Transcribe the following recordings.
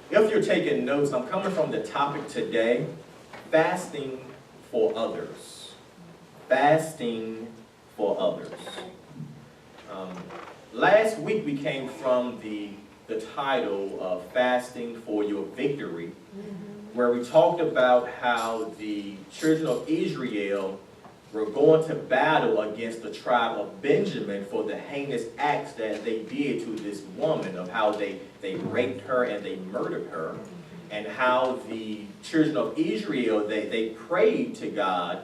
If you're taking notes, I'm coming from the topic today, fasting for others. Fasting for others. Last week we came from the title of Fasting for Your Victory, where we talked about how the children of Israel were going to battle against the tribe of Benjamin for the heinous acts that they did to this woman, of how they raped her and they murdered her, and how the children of Israel, they prayed to God.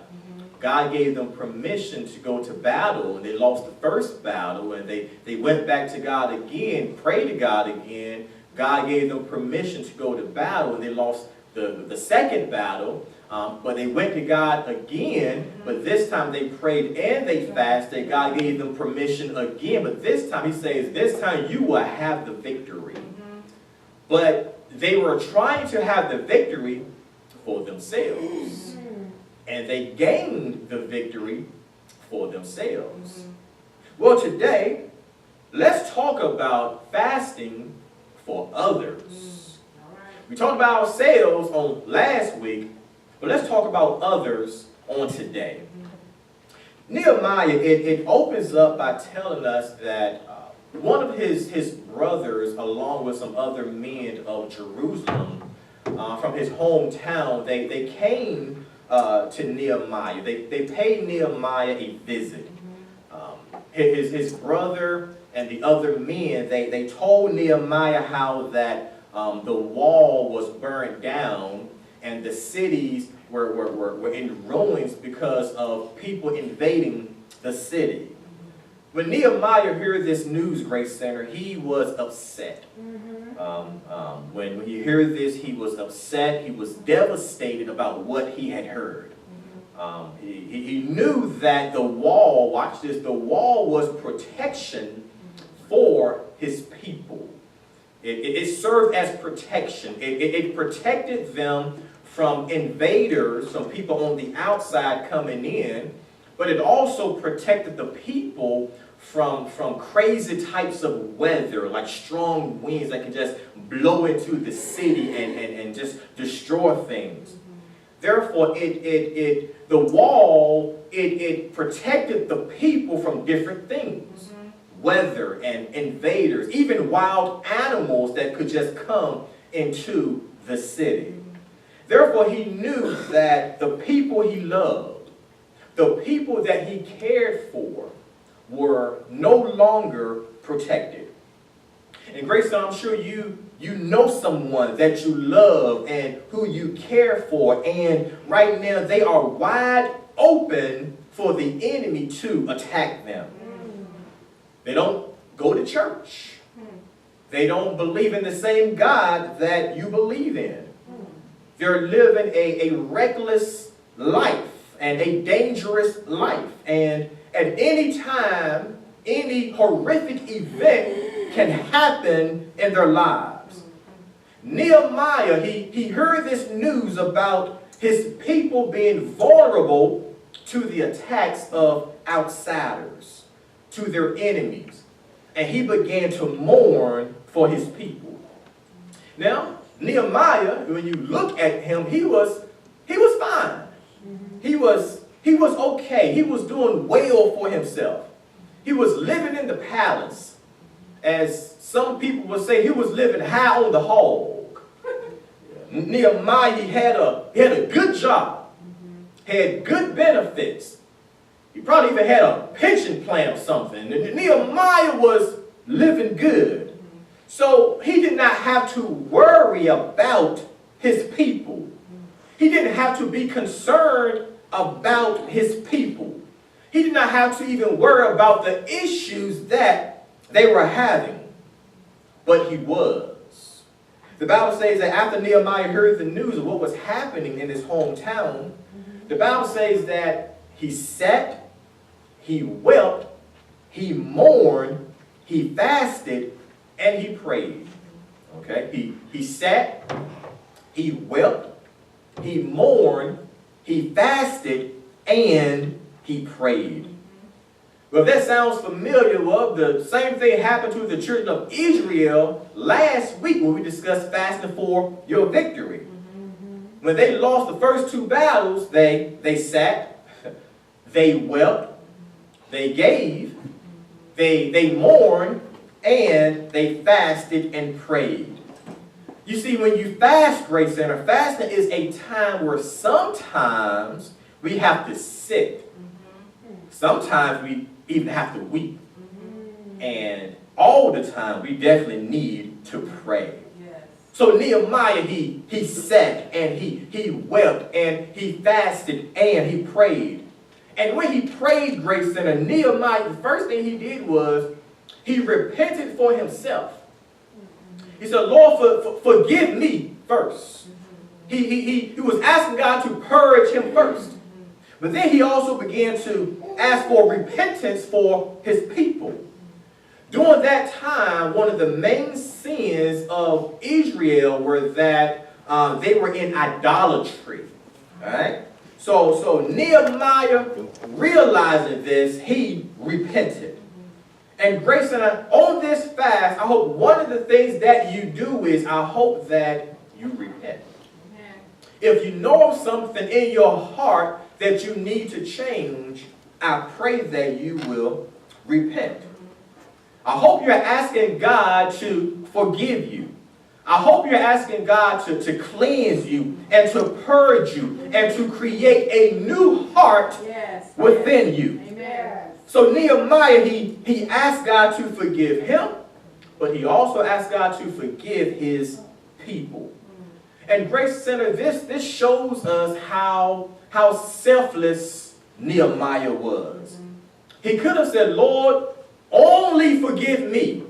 God gave them permission to go to battle, and they lost the first battle, and they went back to God again, prayed to God again. God gave them permission to go to battle, and they lost the second battle. But they went to God again, but this time they prayed and they fasted. God gave them permission again, but this time he says, this time you will have the victory. But they were trying to have the victory for themselves. And they gained the victory for themselves. Well, today, let's talk about fasting for others. We talked about ourselves on last week, but let's talk about others on today. Nehemiah, it opens up by telling us that one of his brothers, along with some other men of Jerusalem, from his hometown, they came to Nehemiah. They paid Nehemiah a visit. His brother and the other men, they told Nehemiah how that the wall was burned down and the cities were in ruins because of people invading the city. When Nehemiah heard this news, Grace Center, he was upset. When he heard this, he was upset. He was devastated about what he had heard. He knew that the wall, watch this, the wall was protection for his people. It served as protection. It protected them from invaders, from people on the outside coming in, but it also protected the people from crazy types of weather, like strong winds that can just blow into the city and just destroy things. Therefore, the wall, it protected the people from different things. Weather and invaders, even wild animals that could just come into the city. Therefore, he knew that the people he loved, the people that he cared for, were no longer protected. And Grace, I'm sure you know someone that you love and who you care for, and right now they are wide open for the enemy to attack them. They don't go to church. They don't believe in the same God that you believe in. They're living a reckless life and a dangerous life. And at any time, any horrific event can happen in their lives. Nehemiah, he heard this news about his people being vulnerable to the attacks of outsiders, to their enemies. And he began to mourn for his people. Now, Nehemiah, when you look at him, he was fine. He was okay. He was doing well for himself. He was living in the palace. As some people would say, he was living high on the hog. Nehemiah, he had a good job. Had good benefits. He probably even had a pension plan or something. Nehemiah was living good. So he did not have to worry about his people. He didn't have to be concerned about his people. He did not have to even worry about the issues that they were having. But he was. The Bible says that after Nehemiah heard the news of what was happening in his hometown, the Bible says that he sat, he wept, he mourned, he fasted, and he prayed. Okay? He sat, he wept, he mourned, he fasted, and he prayed. Well, if that sounds familiar, well, the same thing happened to the children of Israel last week when we discussed fasting for your victory. When they lost the first two battles, they sat, they wept, they gave, they mourned, and they fasted and prayed. You see, when you fast, Grace Center, fasting is a time where sometimes we have to sit. Sometimes we even have to weep. And all the time, we definitely need to pray. So Nehemiah, he sat and he wept and he fasted and he prayed. And when he prayed, Grace Center, Nehemiah, the first thing he did was he repented for himself. He said, Lord, forgive me first. He was asking God to purge him first. But then he also began to ask for repentance for his people. During that time, one of the main sins of Israel were that they were in idolatry. All right? So Nehemiah, realizing this, he repented. And Grace and I, on this fast, I hope one of the things that you do is I hope that you repent. Amen. If you know of something in your heart that you need to change, I pray that you will repent. I hope you're asking God to forgive you. I hope you're asking God to cleanse you and to purge you and to create a new heart within you. Amen. So Nehemiah, he asked God to forgive him, but he also asked God to forgive his people. And Grace Center, this shows us how selfless Nehemiah was. He could have said, Lord, only forgive me.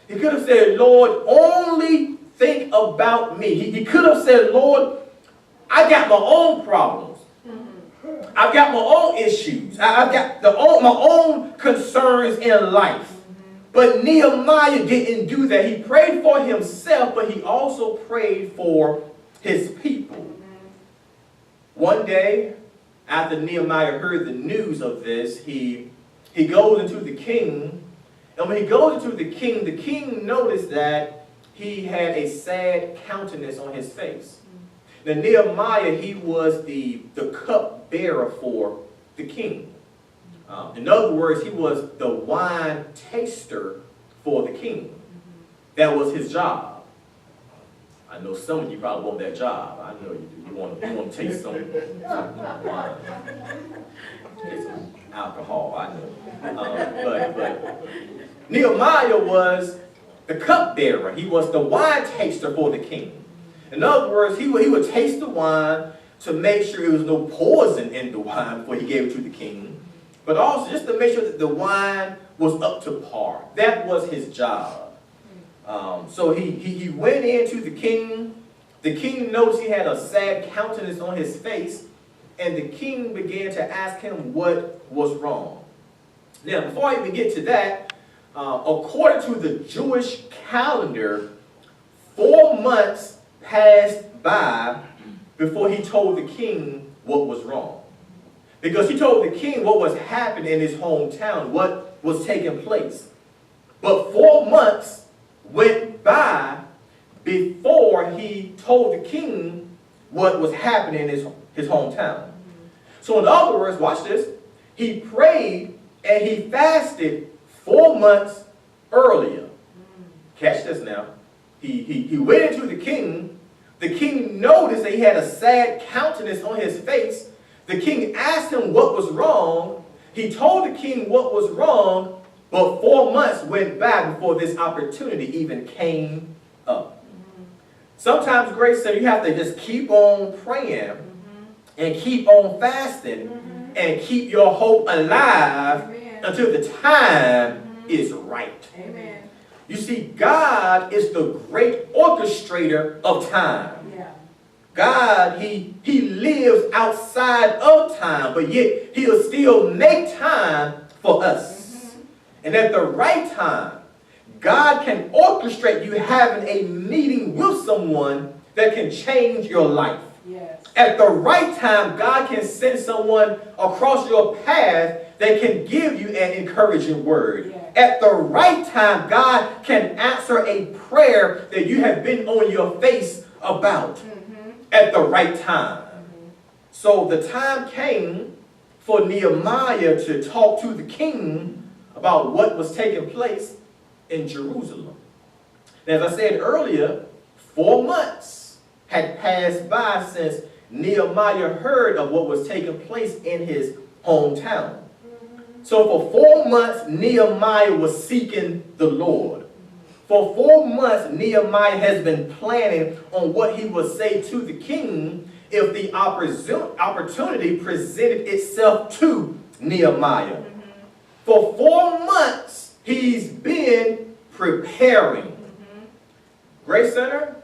He could have said, Lord, only think about me. He could have said, Lord, I got my own problems. I've got my own issues. I've got my own concerns in life. But Nehemiah didn't do that. He prayed for himself, but he also prayed for his people. One day, after Nehemiah heard the news of this, he goes into the king. And when he goes into the king noticed that he had a sad countenance on his face. Now Nehemiah, he was the cupbearer for the king. In other words, he was the wine taster for the king. That was his job. I know some of you probably want that job. I know you do. You want to taste some wine. Taste some alcohol, I know. But Nehemiah was the cupbearer. He was the wine taster for the king. In other words, he would taste the wine to make sure there was no poison in the wine before he gave it to the king. But also just to make sure that the wine was up to par. That was his job. So he went into the king. The king noticed he had a sad countenance on his face. And the king began to ask him what was wrong. Now, before I even get to that, according to the Jewish calendar, 4 months passed by before he told the king what was wrong. Because he told the king what was happening in his hometown, what was taking place. But 4 months went by before he told the king what was happening in his hometown. So in other words, watch this. He prayed and he fasted 4 months earlier. Catch this now. He went into the king. The king noticed that he had a sad countenance on his face. The king asked him what was wrong. He told the king what was wrong, but 4 months went by before this opportunity even came up. Sometimes, Grace said, you have to just keep on praying and keep on fasting and keep your hope alive until the time is right. Amen. You see, God is the great orchestrator of time. God, he lives outside of time, but yet he'll still make time for us. And at the right time, God can orchestrate you having a meeting with someone that can change your life. Yes. At the right time, God can send someone across your path that can give you an encouraging word. At the right time, God can answer a prayer that you have been on your face about at the right time. So the time came for Nehemiah to talk to the king about what was taking place in Jerusalem. And as I said earlier, 4 months had passed by since Nehemiah heard of what was taking place in his hometown. So for 4 months, Nehemiah was seeking the Lord. For 4 months, Nehemiah has been planning on what he would say to the king if the opportunity presented itself to Nehemiah. For 4 months, he's been preparing. Grace Center,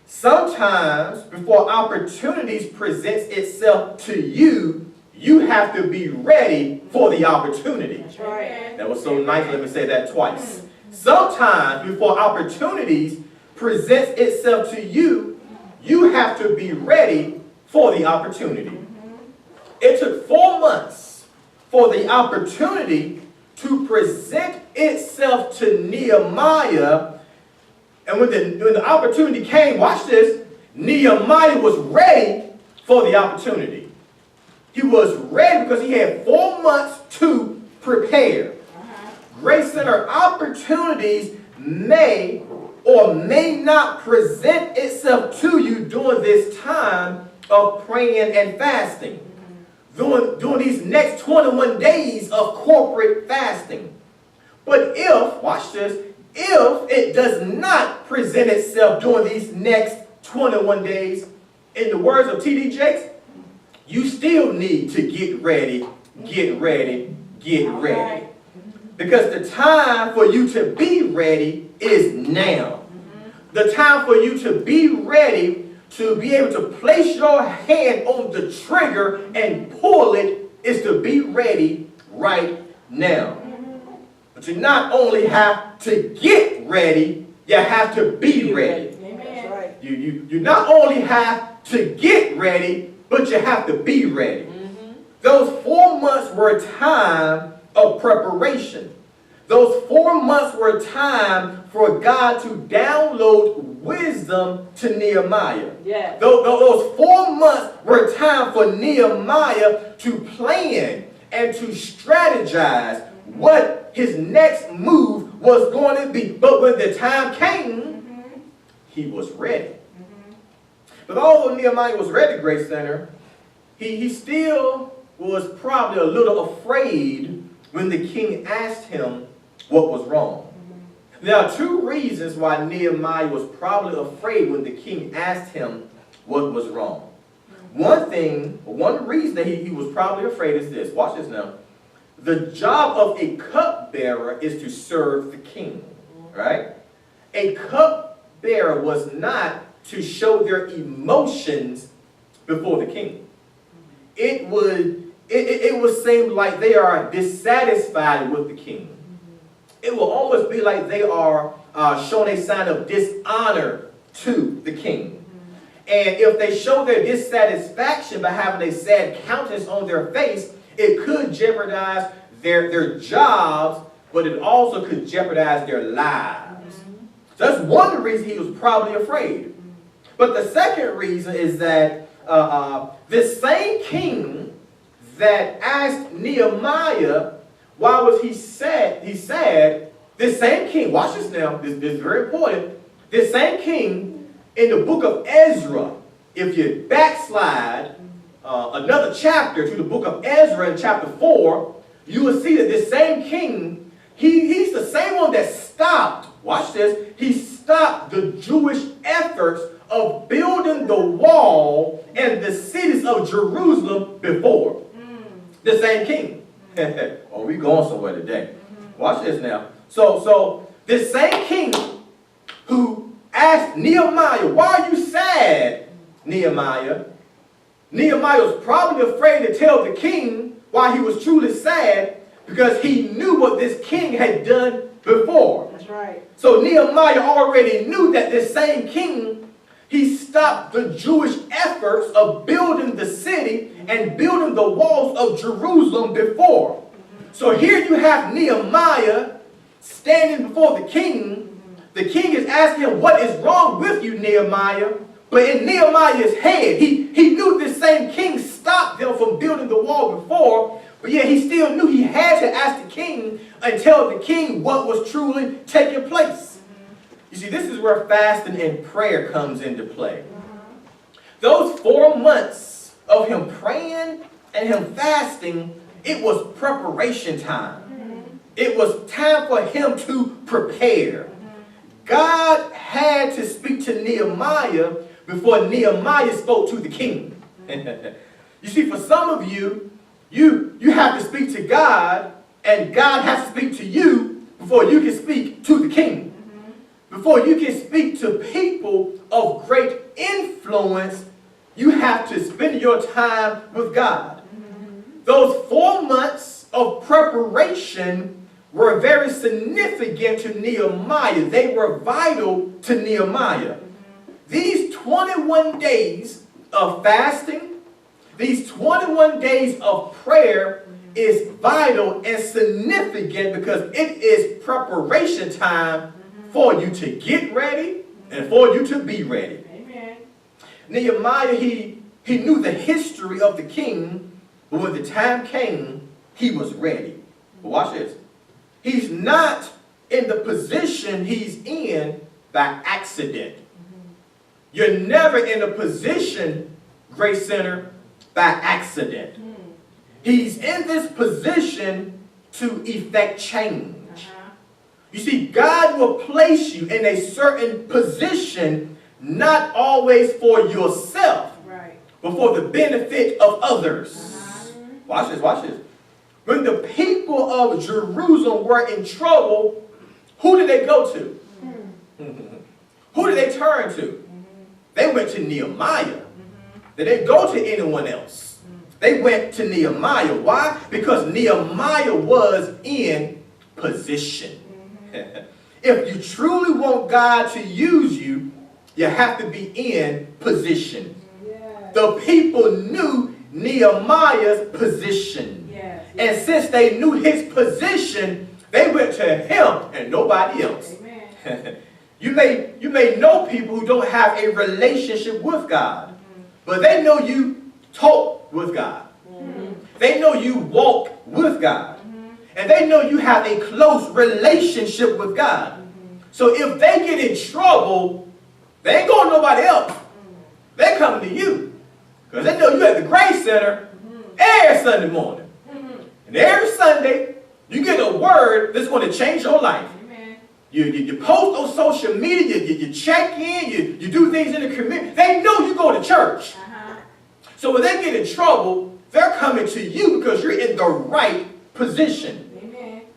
sometimes before opportunities presents itself to you, you have to be ready for the opportunity. That's right. That was so nice. Let me say that twice. Sometimes before opportunities presents itself to you, you have to be ready for the opportunity. It took 4 months for the opportunity to present itself to Nehemiah. And when the opportunity came, watch this, Nehemiah was ready for the opportunity. He was ready because he had 4 months to prepare. Grace Center, opportunities may or may not present itself to you during this time of praying and fasting. During these next 21 days of corporate fasting. But if, watch this, if it does not present itself during these next 21 days, in the words of T.D. Jakes, you still need to get ready, get ready, get ready. Because the time for you to be ready is now. The time for you to be ready to be able to place your hand on the trigger and pull it is to be ready right now. But you not only have to get ready, you have to be ready. Amen. You not only have to get ready, but you have to be ready. Those 4 months were a time of preparation. Those 4 months were a time for God to download wisdom to Nehemiah. Yeah. Those 4 months were a time for Nehemiah to plan and to strategize what his next move was going to be. But when the time came, he was ready. But although Nehemiah was ready, Grace Center, he still was probably a little afraid when the king asked him what was wrong. There are 2 reasons why Nehemiah was probably afraid when the king asked him what was wrong. One reason that he was probably afraid is this. Watch this now. The job of a cupbearer is to serve the king. Right? A cupbearer was not to show their emotions before the king. It would seem like they are dissatisfied with the king. It will almost be like they are showing a sign of dishonor to the king. And if they show their dissatisfaction by having a sad countenance on their face, it could jeopardize their jobs, but it also could jeopardize their lives. So that's one reason he was probably afraid. But the second reason is that this same king that asked Nehemiah, why was he sad? This same king, watch this now, this is very important. This same king in the book of Ezra, if you backslide another chapter to the book of Ezra in chapter 4, you will see that this same king, he's the same one that stopped, watch this, he stopped the Jewish efforts of building the wall and the cities of Jerusalem before. The same king. Oh, we going somewhere today. Watch this now. So this same king who asked Nehemiah, why are you sad, Nehemiah? Nehemiah was probably afraid to tell the king why he was truly sad because he knew what this king had done before. That's right. So Nehemiah already knew that this same king, he stopped the Jewish efforts of building the city and building the walls of Jerusalem before. So here you have Nehemiah standing before the king. The king is asking him, what is wrong with you, Nehemiah? But in Nehemiah's head, he knew this same king stopped them from building the wall before, but yet he still knew he had to ask the king and tell the king what was truly taking place. You see, this is where fasting and prayer comes into play. Those 4 months of him praying and him fasting, it was preparation time. It was time for him to prepare. God had to speak to Nehemiah before Nehemiah spoke to the king. You see, for some of you, you have to speak to God, and God has to speak to you before you can speak to the king. Before you can speak to people of great influence, you have to spend your time with God. Those 4 months of preparation were very significant to Nehemiah. They were vital to Nehemiah. These 21 days of fasting, these 21 days of prayer is vital and significant because it is preparation time for you to get ready and for you to be ready. Amen. Nehemiah, he knew the history of the king, but when the time came, he was ready. But watch this. He's not in the position he's in by accident. You're never in a position, Grace Center, by accident. He's in this position to effect change. You see, God will place you in a certain position, not always for yourself, but for the benefit of others. Watch this, watch this. When the people of Jerusalem were in trouble, who did they go to? Who did they turn to? They went to Nehemiah. They didn't go to anyone else. They went to Nehemiah. Why? Because Nehemiah was in position. If you truly want God to use you, you have to be in position. The people knew Nehemiah's position. And since they knew his position, they went to him and nobody else. You may know people who don't have a relationship with God, but they know you talk with God. They know you walk with God. And they know you have a close relationship with God. So if they get in trouble, they ain't going to nobody else. They come to you. Because they know you at the Grace Center every Sunday morning. And every Sunday, you get a word that's going to change your life. You post on social media, you check in, you do things in the community. They know you go to church. So when they get in trouble, they're coming to you because you're in the right position.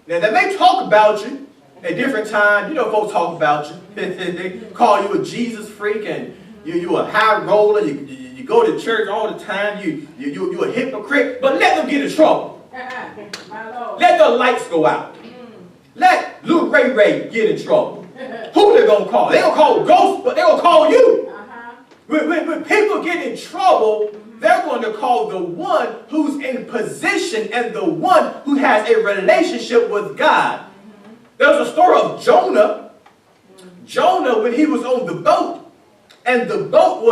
Now, they may talk about you at different times. You know, folks talk about you. They call you a Jesus freak and you're a high roller. You go to church all the time. You're a hypocrite. But let them get in trouble. Let the lights go out. Let Lil Ray get in trouble. Who they going to call? They don't call ghosts, but they going to call you. When people get in trouble, they're going to call the one who's in position and the one who has a relationship with God. There's a story of Jonah. Jonah, when he was on the boat, and the boat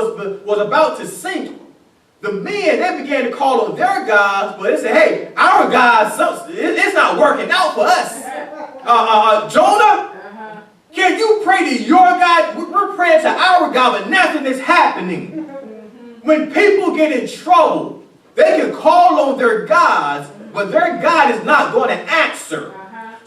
was about to sink, the men, they began to call on their gods, but they said, hey, our gods, it's not working out for us. Jonah, can you pray to your God? We're praying to our God, but nothing is happening. When people get in trouble, they can call on their gods, but their God is not going to answer.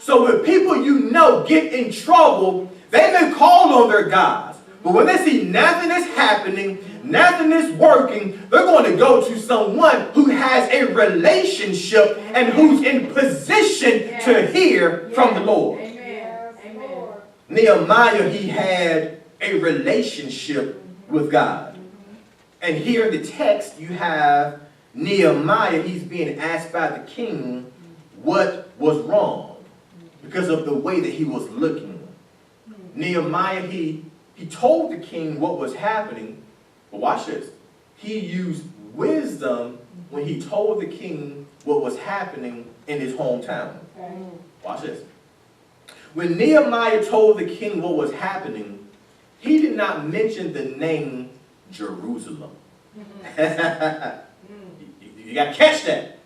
So when people you know get in trouble, they may call on their gods. But when they see nothing is happening, nothing is working, they're going to go to someone who has a relationship and who's in position to hear from the Lord. Nehemiah, he had a relationship with God. And here in the text, you have Nehemiah, he's being asked by the king what was wrong because of the way that he was looking. Nehemiah, he told the king what was happening, but watch this. He used wisdom when he told the king what was happening in his hometown. Watch this. When Nehemiah told the king what was happening, he did not mention the name Jerusalem. You got to catch that.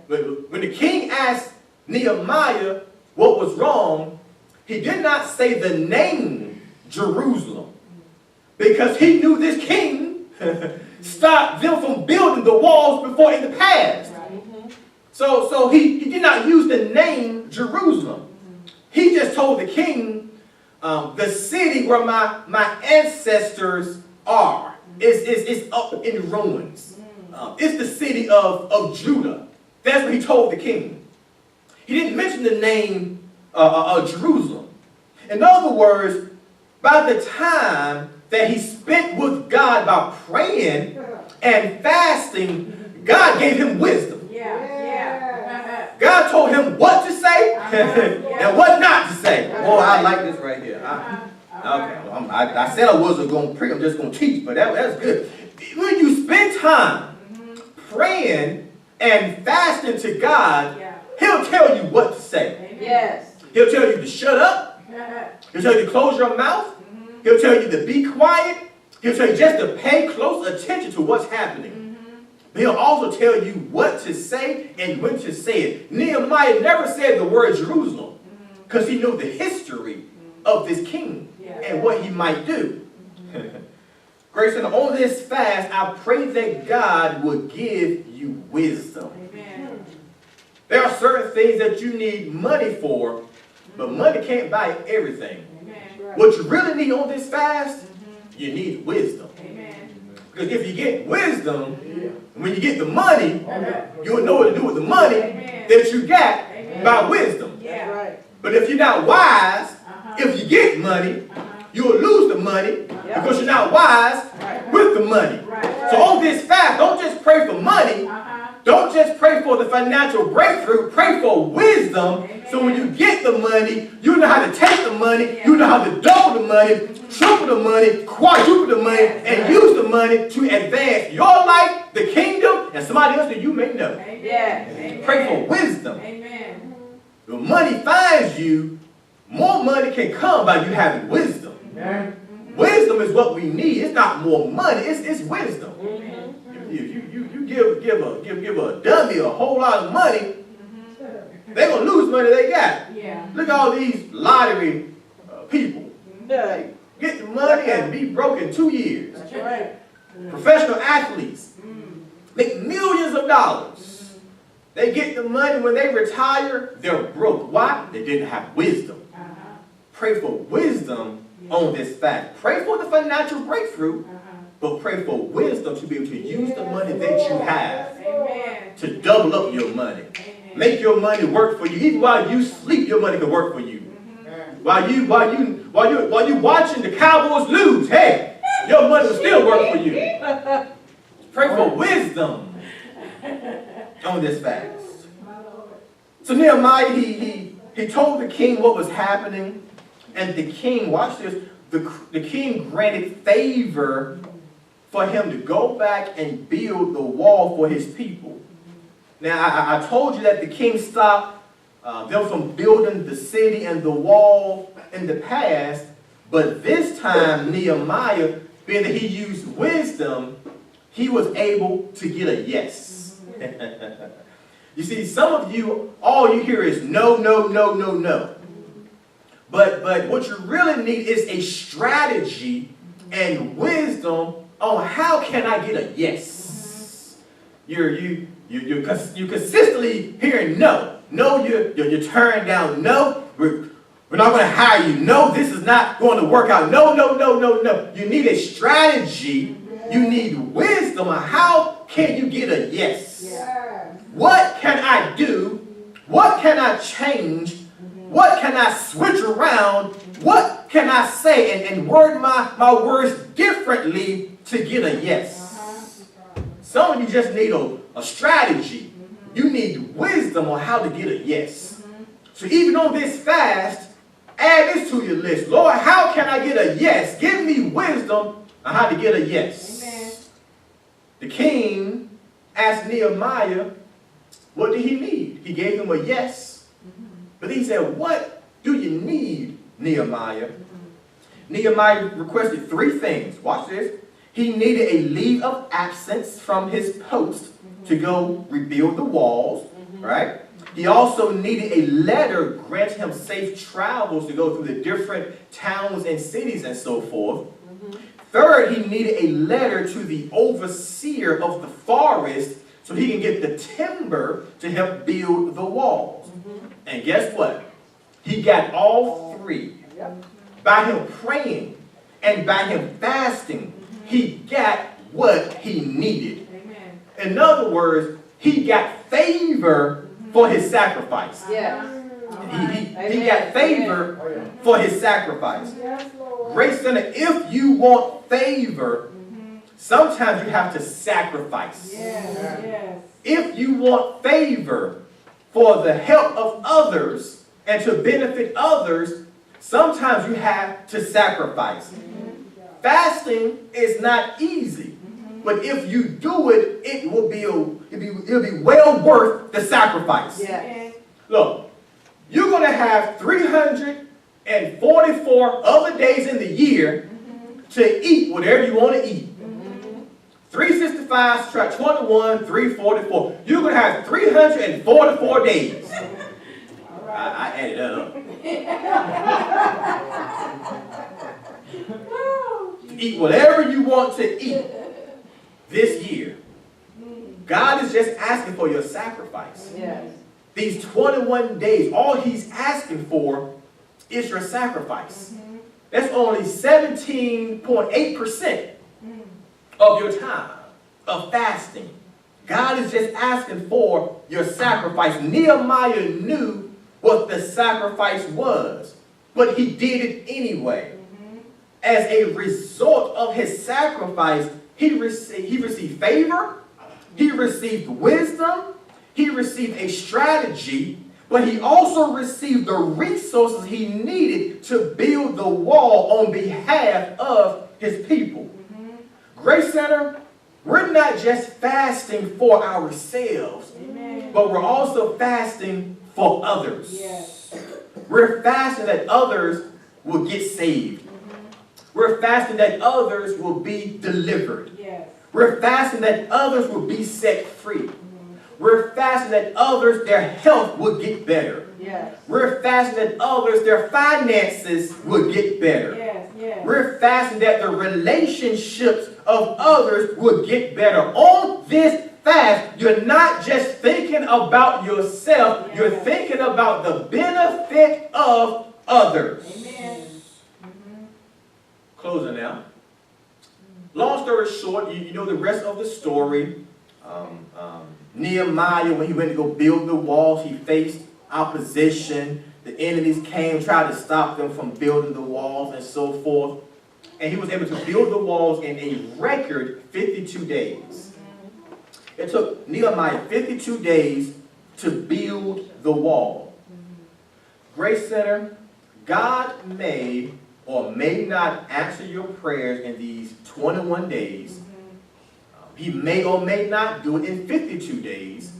When the king asked Nehemiah what was wrong, he did not say the name Jerusalem, because he knew this king stopped them from building the walls before in the past. So he did not use the name Jerusalem. He just told the king, the city where my ancestors are is up in ruins. It's the city of Judah. That's what he told the king. He didn't mention the name of Jerusalem. In other words, by the time that he spent with God by praying and fasting, God gave him wisdom. God told him what to say and what not to say. Oh, I like this right here. I said I wasn't going to preach. I'm just going to teach, but that's good. When you spend time praying and fasting to God, he'll tell you what to say. He'll tell you to shut up. He'll tell you to close your mouth. He'll tell you to be quiet. He'll tell you just to pay close attention to what's happening. But he'll also tell you what to say and when to say it. Nehemiah never said the word Jerusalem because he knew the history of this king and what he might do. Grace, and on this fast, I pray that God would give you wisdom. There are certain things that you need money for, but money can't buy everything. What you really need on this fast, you need wisdom. Because if you get wisdom, when you get the money, you'll know what to do with the money that you got by wisdom. But if you're not wise, if you get money, you'll lose the money because you're not wise with the money. So on this fast, don't just pray for money. Don't just pray for the financial breakthrough. Pray for wisdom. So when you get the money, you know how to take the money. You know how to double the money, triple the money, quadruple the money, and use the money to advance your life, the kingdom, and somebody else that you may know. Pray for wisdom. When money finds you, more money can come by you having wisdom. Wisdom is what we need. It's not more money. It's wisdom. If you give a dummy a whole lot of money, they're going to lose money they got. Look at all these lottery people. They get the money and be broke in 2 years. Professional athletes make millions of dollars. They get the money. When they retire, they're broke. Why? They didn't have wisdom. Pray for wisdom on this fast. Pray for the financial breakthrough. But pray for wisdom to be able to use the money that you have to double up your money. Make your money work for you. Even while you sleep, your money can work for you. While you watching the Cowboys lose, hey, your money will still work for you. Pray for wisdom on this fast. So Nehemiah, he told the king what was happening, and the king, watch this, the king granted favor for him to go back and build the wall for his people. Now, I told you that the king stopped them from building the city and the wall in the past, but this time Nehemiah, being that he used wisdom, he was able to get a yes. You see, some of you, all you hear is no, no, no, no, no. But what you really need is a strategy and wisdom on how can I get a yes. You're consistently hearing no. No, you're turning down. No, we're not going to hire you. No, this is not going to work out. No, no, no, no, no. You need a strategy. You need wisdom on how can you get a yes. What can I do? What can I change? What can I switch around? What can I say and word my words differently to get a yes? Some of you just need a strategy. You need wisdom on how to get a yes. So even on this fast, add this to your list. Lord, how can I get a yes? Give me wisdom on how to get a yes. The king asked Nehemiah What did he need? He gave them a yes. But he said, what do you need, Nehemiah? Nehemiah requested 3 things. Watch this. He needed a leave of absence from his post to go rebuild the walls, right? He also needed a letter granting him safe travels to go through the different towns and cities and so forth. Third, he needed a letter to the overseer of the forest so he can get the timber to help build the walls. And guess what? He got all 3. By him praying and by him fasting, he got what he needed. In other words, he got favor for his sacrifice. He got favor for his sacrifice. Grace Center, if you want favor, sometimes you have to sacrifice. If you want favor for the help of others and to benefit others, sometimes you have to sacrifice. Fasting is not easy, but if you do it, it'll be well worth the sacrifice. Look, you're going to have 344 other days in the year to eat whatever you want to eat. 365 subtract 21, 344. You're going to have 344 days. I added that up. Eat whatever you want to eat this year. God is just asking for your sacrifice. These 21 days, all he's asking for is your sacrifice. That's only 17.8% of your time of fasting. God is just asking for your sacrifice. Nehemiah knew what the sacrifice was, but he did it anyway. As a result of his sacrifice, he received favor, he received wisdom, he received a strategy, but he also received the resources he needed to build the wall on behalf of his people. Grace Center, we're not just fasting for ourselves, but we're also fasting for others. We're fasting that others will get saved. We're fasting that others will be delivered. We're fasting that others will be set free. We're fasting that others, their health will get better. We're fasting that others, their finances will get better. We're fasting that the relationships of others will get better. On this fast, you're not just thinking about yourself, you're thinking about the benefit of others. Closing now. Long story short, you know the rest of the story. Nehemiah, when he went to go build the walls, he faced opposition. The enemies came, tried to stop them from building the walls and so forth. And he was able to build the walls in a record 52 days. It took Nehemiah 52 days to build the wall. Grace Center, God may or may not answer your prayers in these 21 days. He may or may not do it in 52 days.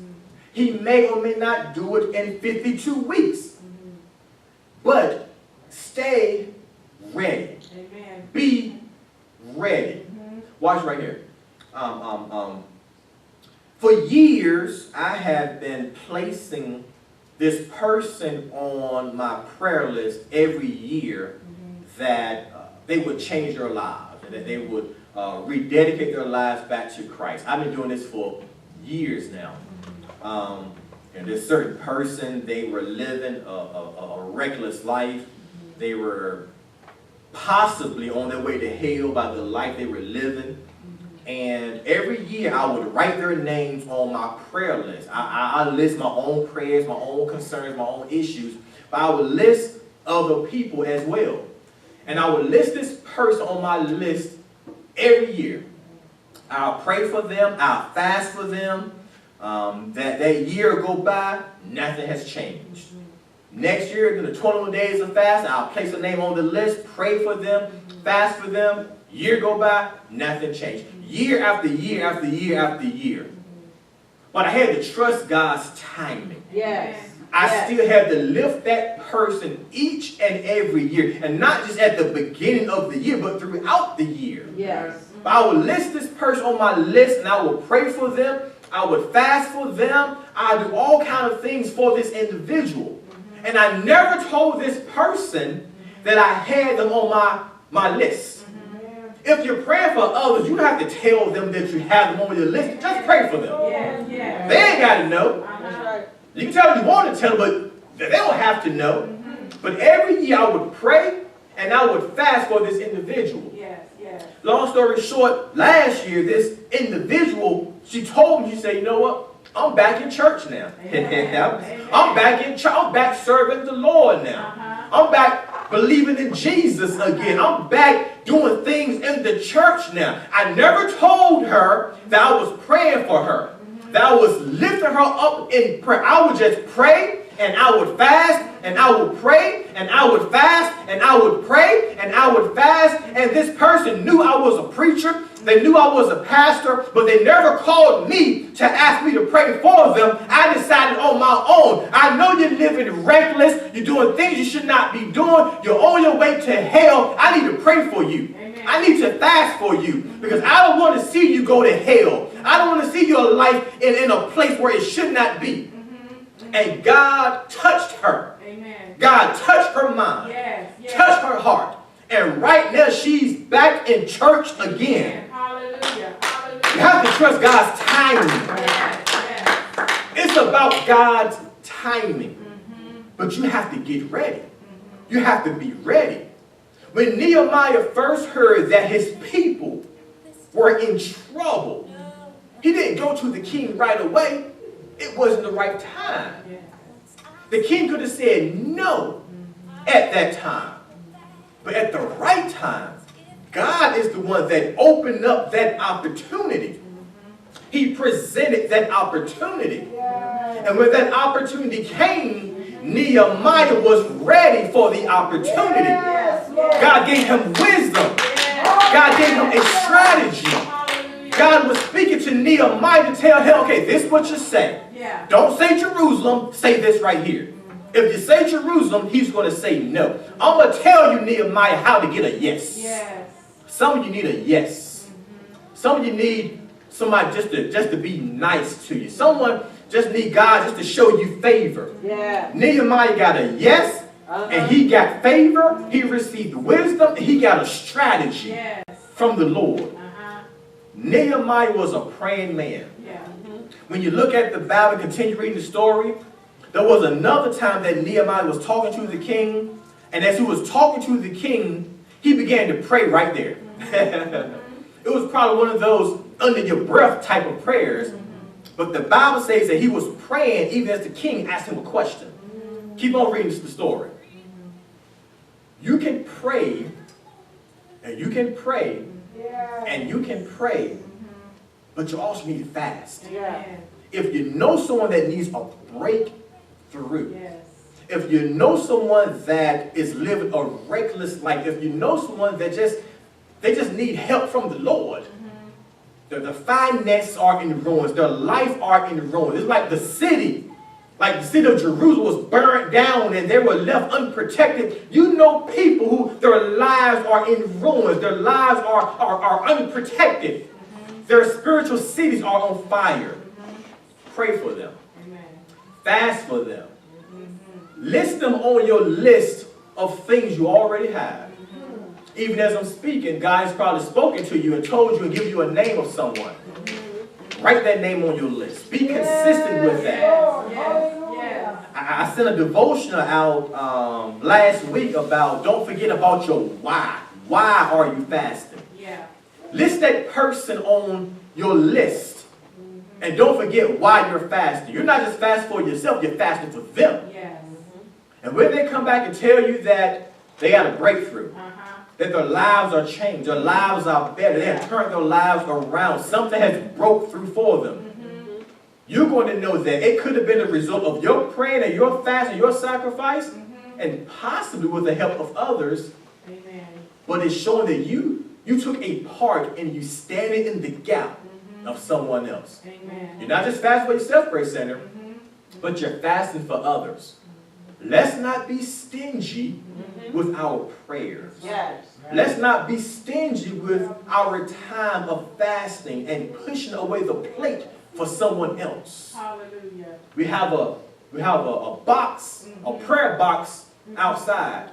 He may or may not do it in 52 weeks. But stay ready. Be ready. Watch right here. For years, I have been placing this person on my prayer list every year that they would change their lives and that they would rededicate their lives back to Christ. I've been doing this for years now. And this certain person, they were living a reckless life. They were possibly on their way to hell by the life they were living. And every year I would write their names on my prayer list. I list my own prayers, my own concerns, my own issues. But I would list other people as well. And I would list this person on my list every year. I'll pray for them. I'll fast for them. That year go by, nothing has changed. Next year, in the 21 days of fast, I'll place a name on the list, pray for them, fast for them. Year go by, nothing changed. Year after year after year after year. But I had to trust God's timing. Yes. I still had to lift that person each and every year. And not just at the beginning of the year, but throughout the year. Yes. But I would list this person on my list, and I would pray for them. I would fast for them. I do all kinds of things for this individual. And I never told this person that I had them on my list. If you're praying for others, you don't have to tell them that you have them on your list. Just pray for them. They ain't got to know. You can tell them you want to tell them, but they don't have to know. But every year I would pray and I would fast for this individual. Long story short, last year this individual, she told me, she said, you know what? I'm back in church now. I'm back in church. I'm back serving the Lord now. I'm back believing in Jesus again. I'm back doing things in the church now. I never told her that I was praying for her, that I was lifting her up in prayer. I would just pray and I would fast and I would pray and I would fast and I would pray and I would fast. And this person knew I was a preacher. They knew I was a pastor, but they never called me to ask me to pray for them. I decided on my own. I know you're living reckless. You're doing things you should not be doing. You're on your way to hell. I need to pray for you. Amen. I need to fast for you because I don't want to see you go to hell. I don't want to see your life in a place where it should not be. And God touched her. Amen. God touched her mind. Touched her heart. And right now she's back in church again. Hallelujah. Hallelujah. You have to trust God's timing. It's about God's timing. But you have to get ready. You have to be ready. When Nehemiah first heard that his people were in trouble, he didn't go to the king right away. It wasn't the right time. The king could have said no at that time. But at the right time, God is the one that opened up that opportunity. He presented that opportunity. And when that opportunity came, Nehemiah was ready for the opportunity. God gave him wisdom. God gave him a strategy. God was speaking to Nehemiah to tell him, okay, this is what you say. Don't say Jerusalem, say this right here. If you say Jerusalem, he's going to say no. I'm going to tell you, Nehemiah, how to get a yes. Some of you need a yes. Some of you need somebody just to be nice to you. Someone just need God just to show you favor. Nehemiah got a yes, and he got favor. He received wisdom. And he got a strategy from the Lord. Nehemiah was a praying man. When you look at the Bible, continue reading the story, there was another time that Nehemiah was talking to the king, and as he was talking to the king, he began to pray right there. It was probably one of those under your breath type of prayers, but the Bible says that he was praying even as the king asked him a question. Keep on reading the story. You can pray, and you can pray, and you can pray, but you also need to fast. If you know someone that needs a breakthrough, if you know someone that is living a reckless life, if you know someone that they just need help from the Lord, the finances are in ruins, their life are in ruins. It's like the city of Jerusalem was burned down and they were left unprotected. You know people who their lives are in ruins, their lives are unprotected. Their spiritual cities are on fire. Pray for them. Fast for them. List them on your list of things you already have. Even as I'm speaking, God has probably spoken to you and told you and given you a name of someone. Write that name on your list. Be consistent with that. I sent a devotional out last week about don't forget about your why. Why are you fasting? List that person on your list. And don't forget why you're fasting. You're not just fasting for yourself, you're fasting for them. And when they come back and tell you that they got a breakthrough, that their lives are changed, their lives are better, they have turned their lives around, something has broke through for them, you're going to know that it could have been a result of your praying and your fast and your sacrifice, and possibly with the help of others. But it's showing that you took a part in you standing in the gap of someone else. Amen. You're not just fasting for yourself, Grace Center, but you're fasting for others. Let's not be stingy with our prayers. Yes. Let's not be stingy with our time of fasting and pushing away the plate for someone else. Hallelujah. We have a box, a prayer box outside.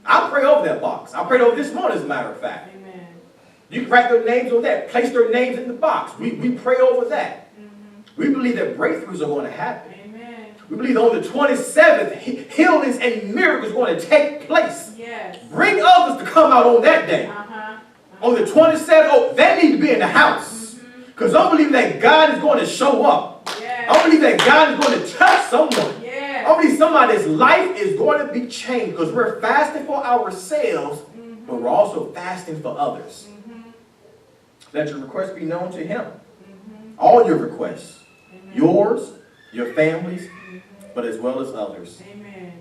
I pray over that box. I prayed over this morning, as a matter of fact. Amen. You can write their names on that. Place their names in the box. We pray over that. We believe that breakthroughs are going to happen. Amen. We believe on the 27th, healings and miracles are going to take place. Yes. Bring others to come out on that day. On the 27th, oh, they need to be in the house. Because I believe that God is going to show up. Yes. I believe that God is going to touch someone. Yes. I believe somebody's life is going to be changed because we're fasting for ourselves, but we're also fasting for others. Let your requests be known to Him. All your requests. Yours, your families, but as well as others. Amen.